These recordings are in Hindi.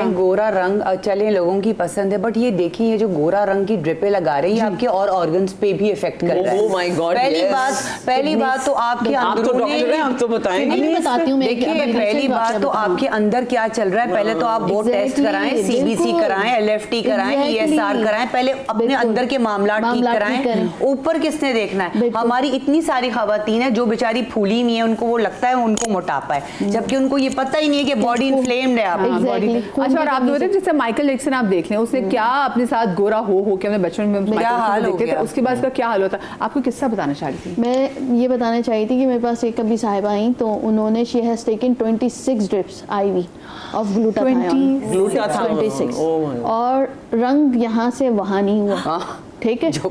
हैं गोरा रंग, चले लोगों की पसंद है, बट ये देखिए ये जो गोरा रंग की ड्रिपें लगा रही है आपके और ऑर्गन्स पे भी इफेक्ट कर रहा है। ओह माय गॉड, पहली बात तो आपके आप तो डॉक्टर हैं, आप तो बताएंगे। मैं बताती हूँ। देखिए पहली बात तो आपके अंदर क्या चल रहा है, पहले तो आप बोर्ड टेस्ट कराएं, सीबीसी कराएं, एलएफटी कराएं, ईएसआर कराएं, पहले अपने अंदर के मामला ठीक कराएं। ऊपर किसने देखना है? हमारी इतनी सारी खवातीन है जो बेचारी फूली हुई है, उनको वो लगता है उनको मोटापा है, जबकि उनको ये पता ही नहीं है कि बॉडी इन्फ्लेम्ड है आपकी। अच्छा, और आप बोलते हैं जैसे माइकल जैक्सन आप देख लें, उसने क्या अपने साथ गोरा हो के, हमने बचपन में क्या हाल हो गया, उसके बाद उसका क्या हाल होता। आपको किस्सा बताना चाह रही थी? मैं ये बताना चाही थी कि मेरे पास एक कभी साहिबा आई, तो उन्होंने she has taken 26 drips IV of glutathione 26, और रंग यहाँ से वहाँ नहीं हुआ। ठीक है, जो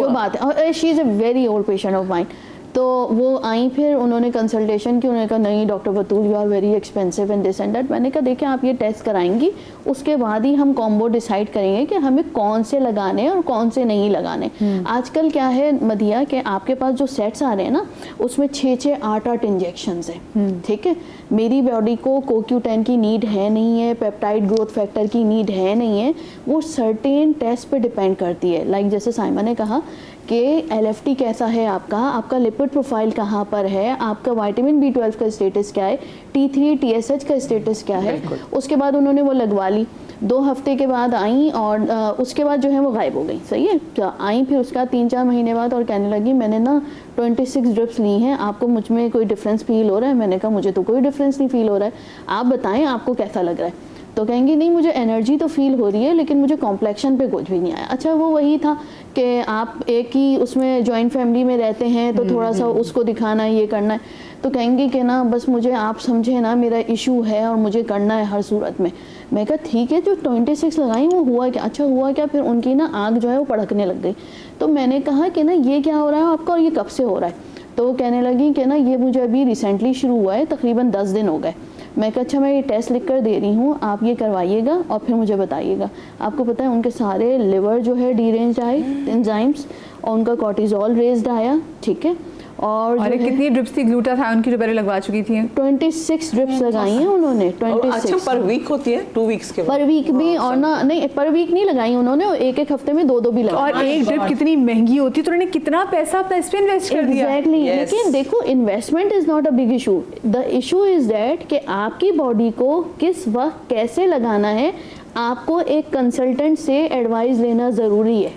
बात है, she is a very old patient of mine. तो वो आई, फिर उन्होंने कंसल्टेशन की, उन्होंने कहा नहीं doctor Batool you are very expensive and this and that. मैंने कहा देखिए आप ये टेस्ट कराएंगी, उसके बाद ही हम कॉम्बो डिसाइड करेंगे कि हमें कौन से लगाने और कौन से नहीं लगाने। आजकल क्या है मदिया कि आपके पास जो सेट्स आ रहे हैं ना, उसमें 6-6, 8-8 इंजेक्शंस हैं। ठीक है, मेरी बॉडी को CoQ10 की नीड है नहीं है, पेप्टाइड ग्रोथ फैक्टर की नीड है नहीं है, वो सर्टेन टेस्ट पे डिपेंड करती है। लाइक जैसे साइमा ने कहा कि LFT कैसा है आपका लिपिड प्रोफाइल कहाँ पर है, आपका विटामिन B12 का स्टेटस क्या है, T3 TSH का स्टेटस क्या है। उसके बाद उन्होंने वो लगवा ली, 2 हफ्ते के बाद आई और उसके बाद जो है वो गायब हो गई। सही है, तो आई फिर उसका 3-4 महीने बाद और कहने लगी मैंने ना 26 ड्रिप्स ली हैं, आपको मुझ में कोई डिफरेंस फील हो रहा है? मैंने कहा मुझे तो कोई डिफरेंस नहीं फील हो रहा है, आप बताएं आपको कैसा लग रहा है। तो कहेंगी नहीं मुझे एनर्जी तो फील हो रही है लेकिन मुझे कॉम्प्लेक्शन पे कुछ भी नहीं आया। अच्छा, वो वही था कि आप एक ही उसमें जॉइंट फैमिली में रहते हैं तो थोड़ा सा उसको दिखाना है, ये करना है। तो कहेंगी कि ना बस मुझे आप समझे ना, मेरा इशू है और मुझे करना है हर सूरत में। मैं कहा ठीक है, जो 26 लगाई वो हुआ क्या? अच्छा हुआ क्या? फिर उनकी ना आँख जो है वो भड़कने लग गई। तो मैंने कहा कि ना ये क्या हो रहा है आपका और ये कब से हो रहा है? तो वो कहने लगी कि ना ये मुझे अभी रिसेंटली शुरू हुआ है, तकरीबन 10 दिन हो गए। मैं कहा अच्छा मैं ये टेस्ट लिख कर दे रही हूँ, आप ये करवाइएगा और फिर मुझे बताइएगा। आपको पता है उनके सारे लिवर जो है डीरेंज आए, एंजाइम्स, और उनका कॉर्टिजोल रेज्ड आया। ठीक है, और कितनी ड्रिप्स थी ग्लूटाथायोन की जो पहले लगवा चुकी थी? 26 ड्रिप्स लगाई हैं उन्होंने। 26। अच्छा, पर वीक होती है? 2 वीक्स के बाद? पर वीक भी, और ना नहीं पर वीक नहीं लगाई उन्होंने, एक हफ्ते में 2-2 भी लगाई। और एक ड्रिप कितनी महंगी होती है, तो उन्होंने कितना पैसा अपना इस पे इन्वेस्ट कर दिया। एग्जैक्टली, लेकिन देखो investment is not a big issue, the issue is that कि आपकी बॉडी को किस वक्त कैसे लगाना है, आपको एक कंसल्टेंट से एडवाइस लेना जरूरी है।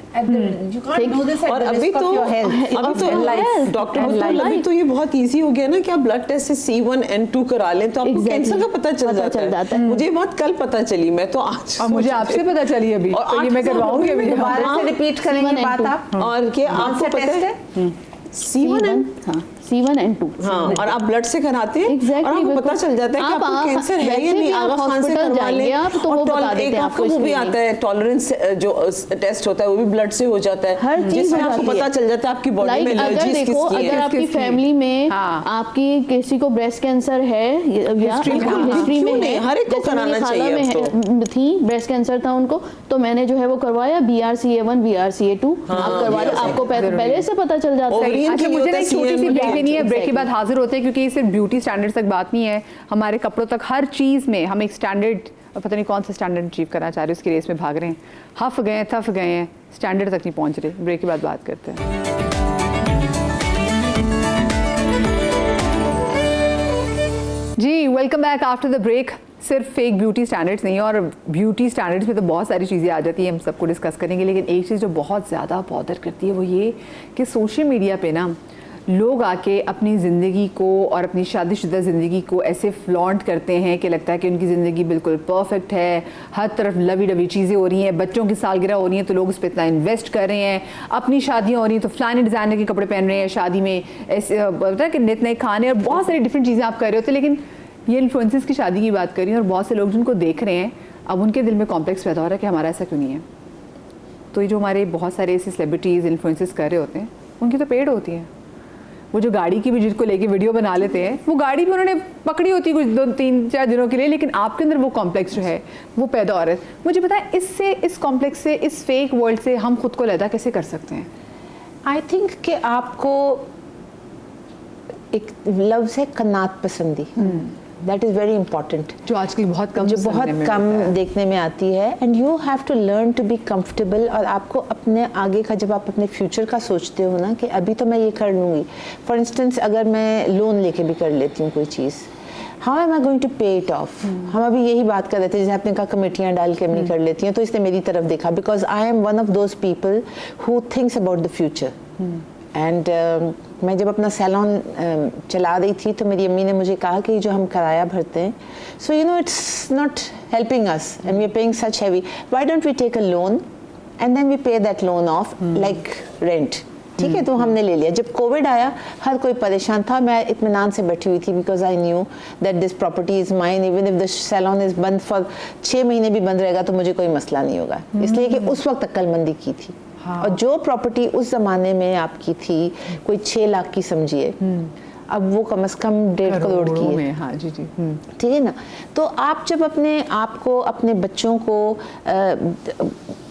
और अभी तो डॉक्टर अभी तो ये बहुत इजी हो गया ना कि आप ब्लड टेस्ट से C1N2 करा लें तो आपको कैंसर का पता चल जाता है। मुझे बात कल पता चली, मैं तो आज मुझे आपसे पता चली अभी, तो ये मैं करवाऊंगी अभी। दोबारा से रिपीट करेंगे बात आप। और क्या आपको पता है C1N2? हाँ, और आप ब्लड से कराते हैं। Exactly, और आपको पता चल जाता है कि आपको कैंसर है या नहीं। आगा खान से करवा लें तो वो बता देते हैं आपको। वो भी आता है टॉलरेंस जो टेस्ट होता है, वो भी ब्लड से हो जाता है, हर चीज आपको पता चल जाता है आपकी बॉडी में एलर्जीज किसकी है। अगर आपकी फैमिली में आपकी किसी को ब्रेस्ट कैंसर है या हिस्ट्री में है, हर एक को कराना चाहिए। थी ब्रेस्ट कैंसर था उनको, तो मैंने जो है वो करवाया BRCA1 BRCA2 आप करवा लो, आपको पहले से पता चल जाता है। अच्छा, मुझे एक छोटी सी ब्रेक लेनी है, ब्रेक के बाद हाजिर होते हैं, क्योंकि ये सिर्फ ब्यूटी स्टैंडर्ड तक बात नहीं है, हमारे कपड़ों तक, हर चीज़ में हम एक स्टैंडर्ड, पता नहीं कौन सा स्टैंडर्ड अचीव करना चाह रहे हैं, उसकी रेस में भाग रहे हैं, हफ गए हैं, थफ गए हैं, स्टैंडर्ड तक नहीं पहुंच रहे। ब्रेक के बाद बात करते हैं। जी, welcome back after the break. सिर्फ फेक ब्यूटी स्टैंडर्ड्स नहीं है, और ब्यूटी स्टैंडर्ड्स में तो बहुत सारी चीज़ें आ जाती हैं, हम सबको डिस्कस करेंगे, लेकिन एक चीज़ जो बहुत ज़्यादा बॉदर करती है वो ये कि सोशल मीडिया पे ना लोग आके अपनी ज़िंदगी को और अपनी शादीशुदा ज़िंदगी को ऐसे फ्लॉन्ट करते हैं कि लगता है कि उनकी ज़िंदगी बिल्कुल परफेक्ट है, हर तरफ लवी डवी चीज़ें हो रही हैं, बच्चों की सालगिरह हो रही हैं तो लोग उस पर इतना इन्वेस्ट कर रहे हैं, अपनी शादियाँ हो रही हैं तो फलाने डिज़ाइनर के कपड़े पहन रहे हैं शादी में, ऐसे पता है कि नित नए खाने और बहुत सारी डिफरेंट चीज़ें आप कर रहे होते हैं। लेकिन ये इन्फ्लुएंसर्स की शादी की बात करी और बहुत से लोग जिनको देख रहे हैं, अब उनके दिल में कॉम्प्लेक्स पैदा हो रहा है कि हमारा ऐसा क्यों नहीं है। तो ये जो हमारे बहुत सारे ऐसे सेलिब्रिटीज़ इन्फ्लुएंसर्स कर रहे होते हैं, उनकी तो पेड होती है। वो जो गाड़ी की भी जिसको लेके वीडियो बना लेते हैं, वो गाड़ी भी उन्होंने पकड़ी होती है कुछ 2-3-4 दिनों के लिए, लेकिन आपके अंदर वो कॉम्प्लेक्स जो है वो पैदा हो रहा है। मुझे बताएं, इससे, इस कॉम्प्लेक्स से, इस फेक वर्ल्ड से हम खुद को अलग कैसे कर सकते हैं? आई थिंक कि आपको एक लफ्ज़ है कनात पसंदी। दैट इज़ वेरी इंपॉर्टेंट, जो आजकल बहुत कम जो बहुत कम देखने में आती है। And you have to learn to be comfortable. और आपको अपने आगे का, जब आप अपने फ्यूचर का सोचते हो ना कि अभी तो मैं ये कर लूँगी, फॉर इंस्टेंस अगर मैं लोन लेके भी कर लेती हूँ कोई चीज़, how am I going to pay it off. हम अभी यही बात कर रहे थे, जैसे आपने कहा कमेटियाँ डाल के नहीं कर लेती हैं, तो इसने मेरी तरफ देखा, because I am one of those people who thinks about the future. And मैं जब अपना सैलून चला रही थी तो मेरी अम्मी ने मुझे कहा कि जो हम किराया भरते हैं, so you know it's not helping us and we are paying such heavy, why don't we take a loan and then we pay that loan off like rent. ठीक है, तो हमने ले लिया। जब कोविड आया हर कोई परेशान था, मैं इत्मीनान से बैठी हुई थी, because I knew that this property is mine, even if the salon is बंद फॉर 6 महीने भी बंद रहेगा तो मुझे कोई मसला नहीं होगा, इसलिए कि उस वक्त अक्लमंदी की थी। और जो प्रॉपर्टी उस ज़माने में आपकी थी कोई 6 लाख की समझिए, अब वो कम से कम 1.5 करोड़ की है। हाँ जी जी। ठीक है ना। तो आप जब अपने आप को, अपने बच्चों को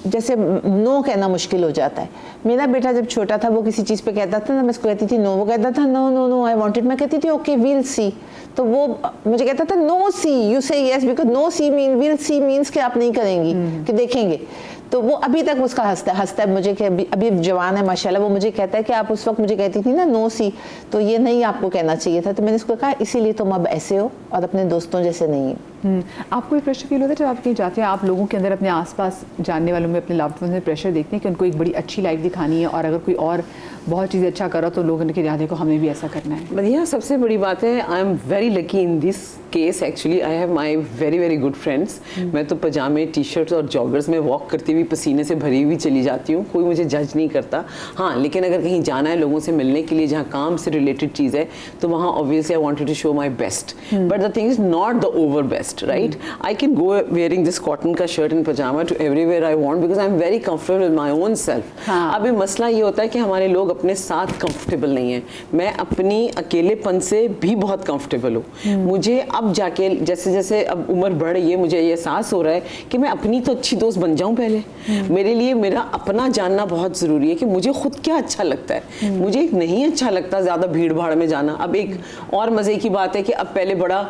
जैसे नो कहना मुश्किल हो जाता है। मेरा बेटा जब छोटा था वो किसी चीज़ पे कहता था ना, मैं उसको कहती थी नो, वो कहता था no no no I wanted, मैं कहती थी ओके वील सी, तो वो मुझे कहता था no see you say yes, because no see mean we'll see means कि आप नहीं करेंगी, कि देखेंगे। तो वो अभी तक उसका हंसता है मुझे कि अभी जवान है माशाल्लाह, वो मुझे कहता है कि आप उस वक्त मुझे कहती थी ना नो सी, तो ये नहीं आपको कहना चाहिए था। तो मैंने उसको कहा इसीलिए तुम अब ऐसे हो और अपने दोस्तों जैसे नहीं हो। आपको एक प्रेशर फील होता है जब आप कहीं जाते हैं, आप लोगों के अंदर अपने आसपास जानने वालों में, अपने लव्ड वंस में प्रेशर देखते हैं कि उनको एक बड़ी अच्छी लाइफ दिखानी है, और अगर कोई और बहुत चीज़ें अच्छा करो तो लोग उनके याद देखो हमें भी ऐसा करना है। बढ़िया, सबसे बड़ी बात है I am very lucky in this case. Actually I have my very very good friends. मैं तो पजामे, टी शर्ट्स और जॉगर्स में वॉक करती हुई पसीने से भरी हुई चली जाती हूँ, कोई मुझे जज नहीं करता। हाँ, लेकिन अगर कहीं जाना है लोगों से मिलने के लिए जहाँ काम से रिलेटेड चीज़ है, तो वहाँ obviously I wanted to show my best, but the thing is not the over best, right? I can go wearing this cotton का shirt and pajama to everywhere I want because I'm very comfortable with my own self। अभी मसला ये होता है कि हमारे लोग अपने साथ comfortable नहीं हैं। मैं अपनी अकेलेपन से भी बहुत comfortable हूँ। मुझे अब जाके जैसे जैसे अब उम्र बढ़ रही है, मुझे ये एहसास हो रहा है कि मैं अपनी तो अच्छी दोस्त बन जाऊँ पहले। मेरे लिए मेरा अपना जानना बहुत ज़रूरी है कि मुझे खुद क्या अच्छा लगता है। मुझे नहीं अच्छा लगता ज़्यादा भीड़ भाड़ में जाना। अब एक और मज़े की बात है कि अब पहले बड़ा,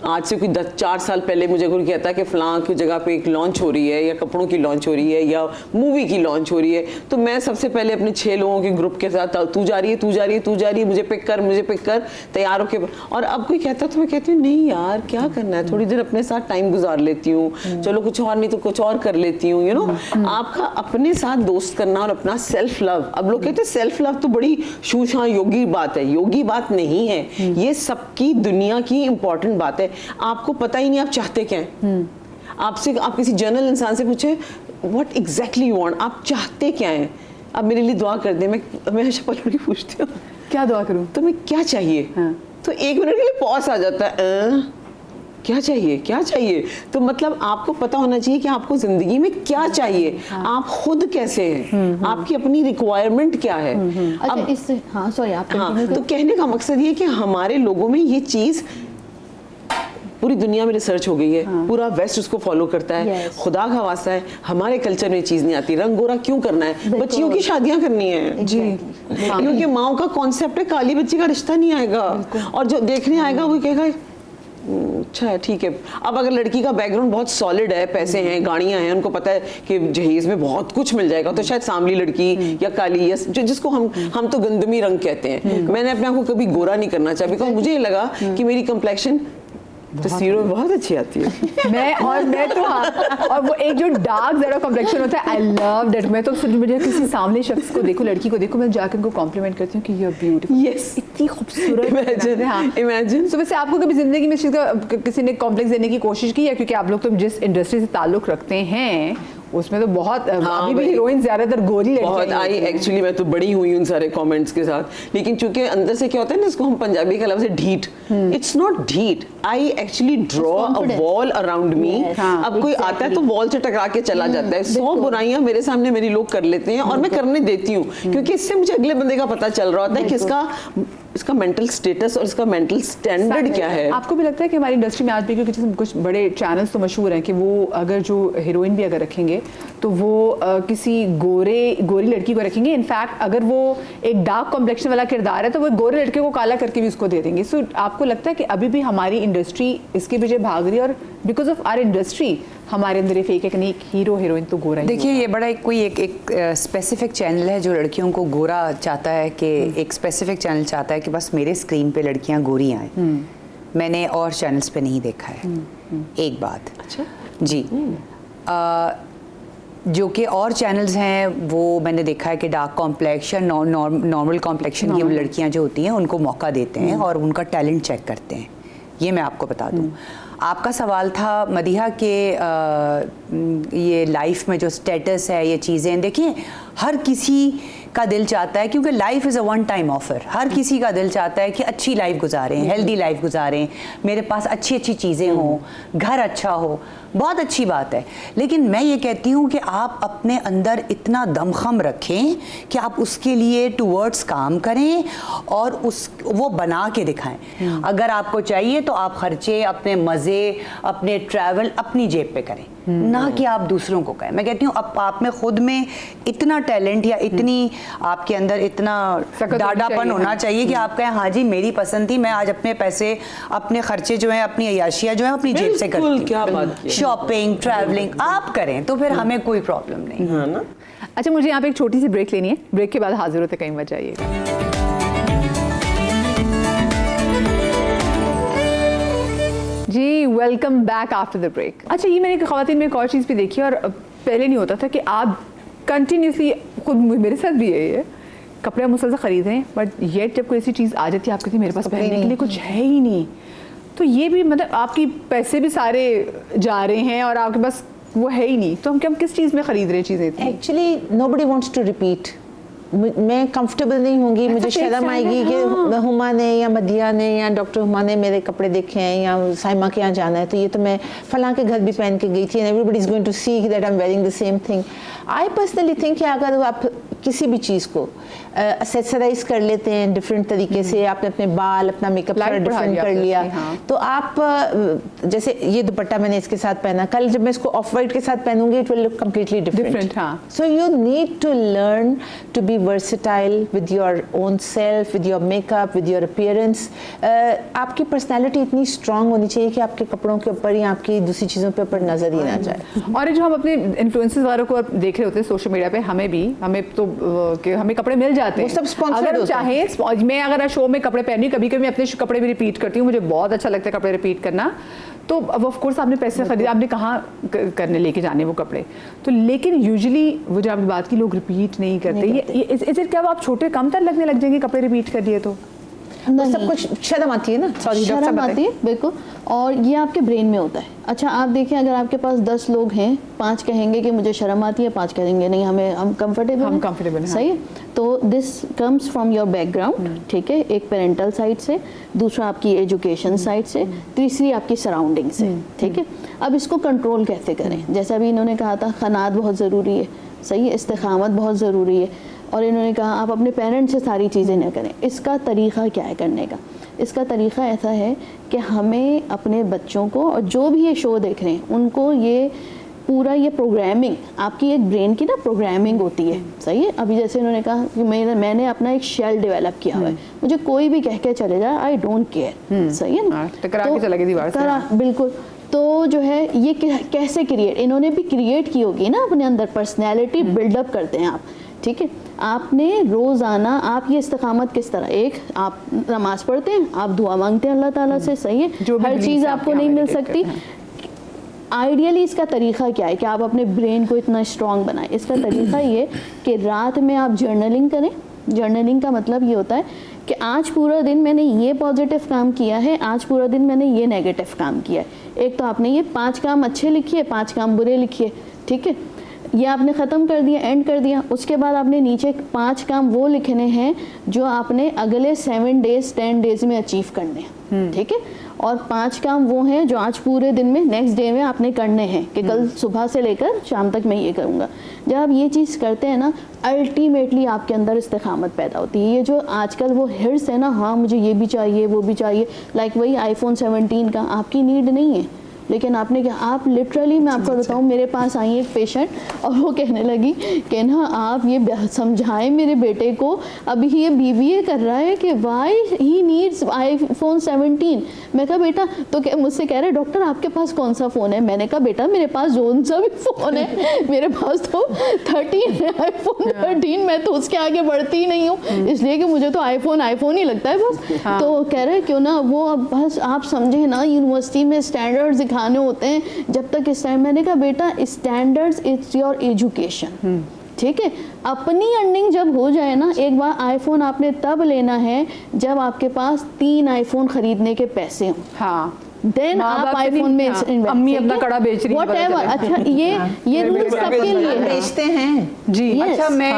आज से कोई 4 साल पहले मुझे कोई कहता है कि फ़लाँ की जगह पे एक लॉन्च हो रही है, या कपड़ों की लॉन्च हो रही है, या मूवी की लॉन्च हो रही है, तो मैं सबसे पहले अपने 6 लोगों के ग्रुप के साथ तू जा रही है, तू जा रही है, तू जा रही है, मुझे पिक कर, तैयार होकर। और अब कोई कहता तो मैं कहती हूँ नहीं यार क्या करना है, थोड़ी देर अपने साथ टाइम गुजार लेती हूँ, चलो कुछ और नहीं तो कुछ और कर लेती हूँ, यू नो। आपका अपने साथ दोस्त करना और अपना सेल्फ लव। अब लोग कहते हैं सेल्फ लव तो बड़ी शूशां योगी बात है, योगी बात नहीं है, ये सबकी दुनिया की इंपॉर्टेंट बात है। आपको पता ही नहीं आप चाहते क्या हैं। आपसे, आप किसी जनरल इंसान से पूछे व्हाट एग्जैक्टली यू वांट, आप चाहते क्या हैं। अब मेरे लिए दुआ कर दे, मैं हमेशा पलट के पूछती हूँ क्या दुआ करूँ, तुम्हें क्या चाहिए। तो 1 मिनट के लिए पॉज आ जाता है, क्या चाहिए क्या चाहिए। तो मतलब आपको पता होना चाहिए कि आपको जिंदगी में क्या चाहिए, आप खुद कैसे हैं, आपकी अपनी रिक्वायरमेंट क्या है। अब इससे तो कहने का मकसद ये कि हमारे लोगों में ये चीज़ पूरी दुनिया में रिसर्च हो गई है, पूरा वेस्ट उसको फॉलो करता है। खुदा का वास्ता है, हमारे कल्चर में चीज़ नहीं आती। रंग गोरा क्यों करना है, बच्चियों की शादियां करनी है जी, क्योंकि माओ का कॉन्सेप्ट है काली बच्ची का रिश्ता नहीं आएगा, और जो देखने आएगा वो कहेगा अच्छा है ठीक है। अब अगर लड़की का बैकग्राउंड बहुत सॉलिड है, पैसे हैं, गाड़ियां हैं, उनको पता है कि जहेज में बहुत कुछ मिल जाएगा, तो शायद सांवली लड़की या काली या जिसको हम तो गंदमी रंग कहते हैं। मैंने अपने आप को कभी गोरा नहीं करना चाहा, बिकॉज मुझे लगा कि मेरी कंप्लेक्शन तस्वीरों में बहुत अच्छी आती है। मैं तो हाँ, और वो एक जो डार्क ज़रा कॉम्प्लेक्शन होता है, आई लव दैट। मैं तो सिर्फ मुझे किसी सामने शख्स को देखो, लड़की को देखो, मैं जाकर उनको कॉम्प्लीमेंट करती हूँ कि यू आर ब्यूटीफुल, यस, इतनी खूबसूरत। इमेजिन। तो वैसे आपको कभी जिंदगी में इस चीज़ का किसी ने कॉम्प्लेक्स देने की कोशिश की है, क्योंकि आप लोग तो जिस इंडस्ट्री से ताल्लुक रखते हैं उसमें तो बहुत अभी भी हीरोइन ज्यादातर गोरी बहुत आई। एक्चुअली मैं तो बड़ी हुई उन सारे कमेंट्स के साथ, लेकिन चूंकि अंदर से क्या होता है ना, इसको हम पंजाबी के लफ्ज़ से ढीठ, इट्स नॉट ढीठ, I actually draw a wall around me. अब कोई आता है तो वॉल से टकरा के चला जाता है। 100 बुराइयां मेरे सामने मेरी लोग कर लेते हैं और मैं करने देती हूँ, क्योंकि इससे मुझे अगले बंदे का पता चल रहा होता है कि इसका इसका मेंटल स्टेटस और इसका मेंटल स्टैंडर्ड क्या है। आपको भी लगता है कि हमारी इंडस्ट्री में आज भी, क्योंकि कुछ बड़े चैनल्स तो मशहूर हैं कि वो अगर जो हीरोइन भी अगर रखेंगे तो वो किसी गोरी लड़की को रखेंगे, इनफैक्ट अगर वो एक डार्क कॉम्प्लेक्शन वाला किरदार है तो वो गोरे लड़के को काला करके भी उसको दे देंगे। सो आपको लगता है कि अभी भी हमारी इंडस्ट्री इसके पीछे भाग रही है, और बिकॉज ऑफ आवर इंडस्ट्री हमारे अंदर ये फेक है कि नहीं, हीरो हीरोइन तो गोरा ही देखिए ये बड़ा एक स्पेसिफिक चैनल है जो लड़कियों को गोरा चाहता है, कि एक स्पेसिफिक चैनल चाहता है कि बस मेरे स्क्रीन पे लड़कियां गोरी आए। मैंने और चैनल्स पे नहीं देखा है। एक बात अच्छा जी, जो कि और चैनल्स हैं वो मैंने देखा है कि डार्क कॉम्प्लेक्शन, नॉर्मल कॉम्प्लेक्शन की लड़कियां जो होती हैं उनको मौका देते हैं और उनका टैलेंट चेक करते हैं। ये मैं आपको बता दूं। आपका सवाल था मदीहा के ये लाइफ में जो स्टेटस है, ये चीज़ें देखिए, हर किसी का दिल चाहता है, क्योंकि life is a one time offer, हर किसी का दिल चाहता है कि अच्छी लाइफ गुजारें, हेल्दी लाइफ गुजारें, मेरे पास अच्छी अच्छी चीज़ें हों, घर अच्छा हो, बहुत अच्छी बात है। लेकिन मैं ये कहती हूँ कि आप अपने अंदर इतना दमखम रखें कि आप उसके लिए टूवर्ड्स काम करें और वो बना के दिखाएं। अगर आपको चाहिए तो आप खर्चे अपने मज़े, अपने ट्रैवल अपनी जेब पे करें, ना कि आप दूसरों को कहें। मैं कहती हूँ आप में खुद में इतना टैलेंट या इतनी आपके अंदर इतना डाडापन होना चाहिए कि आप कहें हाँ जी मेरी पसंद थी, मैं आज अपने पैसे, अपने खर्चे जो हैं, अपनी अय्याशियाँ जो हैं अपनी जेब से करती हूँ। क्या बात की। शॉपिंग, ट्रैवलिंग आप करें तो फिर हमें कोई प्रॉब्लम नहीं है ना। अच्छा, मुझे यहाँ पे एक छोटी सी ब्रेक लेनी है, ब्रेक के बाद हाजिर होते, कहीं मत जाइएगा। जी welcome back after the break. अच्छा, ये मैंने ख़वातीन में एक और चीज़ भी देखी, और पहले नहीं होता था कि आप कंटिन्यूसली, खुद मेरे साथ भी है, कपड़े मुसलसल खरीद रहे हैं, बट येट जब कोई ऐसी चीज़ आ जाती है आपके मेरे पास पहनने के लिए कुछ है ही नहीं, तो ये भी मतलब आपकी पैसे भी सारे जा रहे हैं और आपके पास वो है ही नहीं, तो हम किस चीज़ में खरीद रहे हैं चीज़ें? Actually nobody wants to repeat. मैं कंफर्टेबल नहीं होंगी, मुझे शर्म आएगी कि हुमा ने या मदिया ने या डॉक्टर हुमा ने मेरे कपड़े देखे हैं या साइमा के यहाँ जाना है, तो ये तो मैं फलां के घर भी पहन के गई थी, and everybody is going to see that I am wearing the same thing. I personally think कि अगर आप किसी भी चीज़ को एक्सेसराइज कर लेते हैं डिफरेंट तरीके से, आपने अपने बाल, अपना मेकअप थोड़ा डिफरेंट कर लिया, तो आप जैसे ये दुपट्टा मैंने इसके साथ पहना, कल जब मैं इसको ऑफ वाइट के साथ पहनूंगी it will look completely different. So you need to learn to be versatile with your own self, with your makeup, with your appearance. आपकी पर्सनालिटी इतनी स्ट्रांग होनी चाहिए कि आपके कपड़ों के ऊपर या आपकी दूसरी चीज़ों पे ऊपर नजर ही ना जाए। और जो हम अपने इन्फ्लुएंसर्स वालों को देख रहे होते हैं सोशल मीडिया पे, हमें तो हमें कपड़े मिल जाते हैं, वो सब स्पॉन्सर्ड होते हैं। चाहे मैं अगर शो में कपड़े पहनी, कभी कभी मैं अपने कपड़े भी रिपीट करती हूँ, मुझे बहुत अच्छा लगता है कपड़े रिपीट करना, तो अब ऑफ कोर्स आपने पैसे खरीदे, आपने कहाँ करने लेके जाने वो कपड़े, तो लेकिन यूजुअली वो जो आपने बात की लोग रिपीट नहीं करते। ये क्या आप छोटे कम तर लगने लग जाएंगे कपड़े रिपीट कर दिए तो? सब कुछ शर्म आती है ना, सॉरी शर्म आती है बिल्कुल, और ये आपके ब्रेन में होता है। अच्छा आप देखिए, अगर आपके पास 10 लोग हैं, 5 कहेंगे कि मुझे शर्म आती है, 5 कहेंगे नहीं हम कंफर्टेबल हैं, सही है। तो this comes from your background, ठीक है, एक पेरेंटल साइड से, दूसरा आपकी एजुकेशन साइड से, तीसरी आपकी सराउंडिंग से, ठीक है। अब इसको कंट्रोल कैसे करें? जैसा अभी इन्होंने कहा था, ख़नात बहुत ज़रूरी है, सही है, इस्तिक़ामत बहुत ज़रूरी है, और इन्होंने कहा आप अपने पेरेंट्स से सारी चीज़ें न करें। इसका तरीक़ा क्या है करने का? इसका तरीक़ा ऐसा है कि हमें अपने बच्चों को, और जो भी ये शो देख रहे हैं उनको, ये पूरा ये प्रोग्रामिंग, आपकी एक ब्रेन की ना प्रोग्रामिंग होती है, सही है। अभी जैसे इन्होंने कहा कि मैंने अपना एक शेल डेवलप किया हुआ है, मुझे कोई भी कह के चले जाए आई डोंट केयर, सही है ना, टकरा के चला गया दीवार से, बिल्कुल। तो जो है ये कैसे क्रिएट, इन्होंने भी क्रिएट की होगी ना अपने अंदर, पर्सनैलिटी बिल्डअप करते हैं आप, ठीक है। आपने रोज़ाना आप ये इस्तिक़ामत किस तरह, एक आप नमाज़ पढ़ते हैं, आप दुआ मांगते हैं अल्लाह ताला से, सही है, हर चीज़ आपको नहीं मिल सकती। आइडियली इसका तरीक़ा क्या है कि आप अपने ब्रेन को इतना स्ट्रॉन्ग बनाएं? इसका तरीक़ा ये कि रात में आप जर्नलिंग करें। जर्नलिंग का मतलब ये होता है कि आज पूरा दिन मैंने ये पॉजिटिव काम किया है, आज पूरा दिन मैंने ये नेगेटिव काम किया है। एक तो आपने ये 5 काम अच्छे लिखिए, 5 काम बुरे लिखिए, ठीक है, ये आपने ख़त्म कर दिया, एंड कर दिया। उसके बाद आपने नीचे 5 काम वो लिखने हैं जो आपने अगले 7 डेज़ 10 डेज़ में अचीव करने हैं, ठीक है। और 5 काम वो हैं जो आज पूरे दिन में नेक्स्ट डे में आपने करने हैं कि कल सुबह से लेकर शाम तक मैं ये करूँगा। जब आप ये चीज़ करते हैं ना, अल्टीमेटली आपके अंदर इस्तिकामत पैदा होती है। ये जो आजकल वो हिर्स है ना, हाँ मुझे ये भी चाहिए वो भी चाहिए, लाइक वही iPhone 17 का आपकी नीड नहीं है, लेकिन आपने क्या, आप लिटरली, मैं आपको बताऊं, मेरे पास आई एक पेशेंट और वो कहने लगी कि ना आप ये समझाएं मेरे बेटे को, अभी ये BBA कर रहा है, कि वाई ही नीड्स iPhone 17। मैं कहा बेटा, तो मुझसे कह रहे डॉक्टर आपके पास कौन सा फ़ोन है? मैंने कहा बेटा मेरे पास जोन सा भी फ़ोन है, मेरे पास तो 13 है, iPhone 13, मैं तो उसके आगे बढ़ती ही नहीं हूँ, इसलिए कि मुझे तो iPhone ही लगता है बस। हाँ। तो कह रहे क्यों ना वो, अब बस आप समझे ना, यूनिवर्सिटी में स्टैंडर्ड्स दिखाने होते हैं, जब तक इस टाइम, मैंने कहा बेटा स्टैंडर्ड्स इट्स योर एजुकेशन, ठीक है, अपनी अर्निंग जब हो जाए ना, एक बार आईफोन आपने तब लेना है जब आपके पास 3 आईफोन खरीदने के पैसे हों। हाँ, देन आप आईफोन में इन्वेस्ट, अम्मी अपना कड़ा बेच रही है, व्हाटएवर। अच्छा, ये रूल्स सबके लिए बेचते हैं जी। Yes. अच्छा, मैं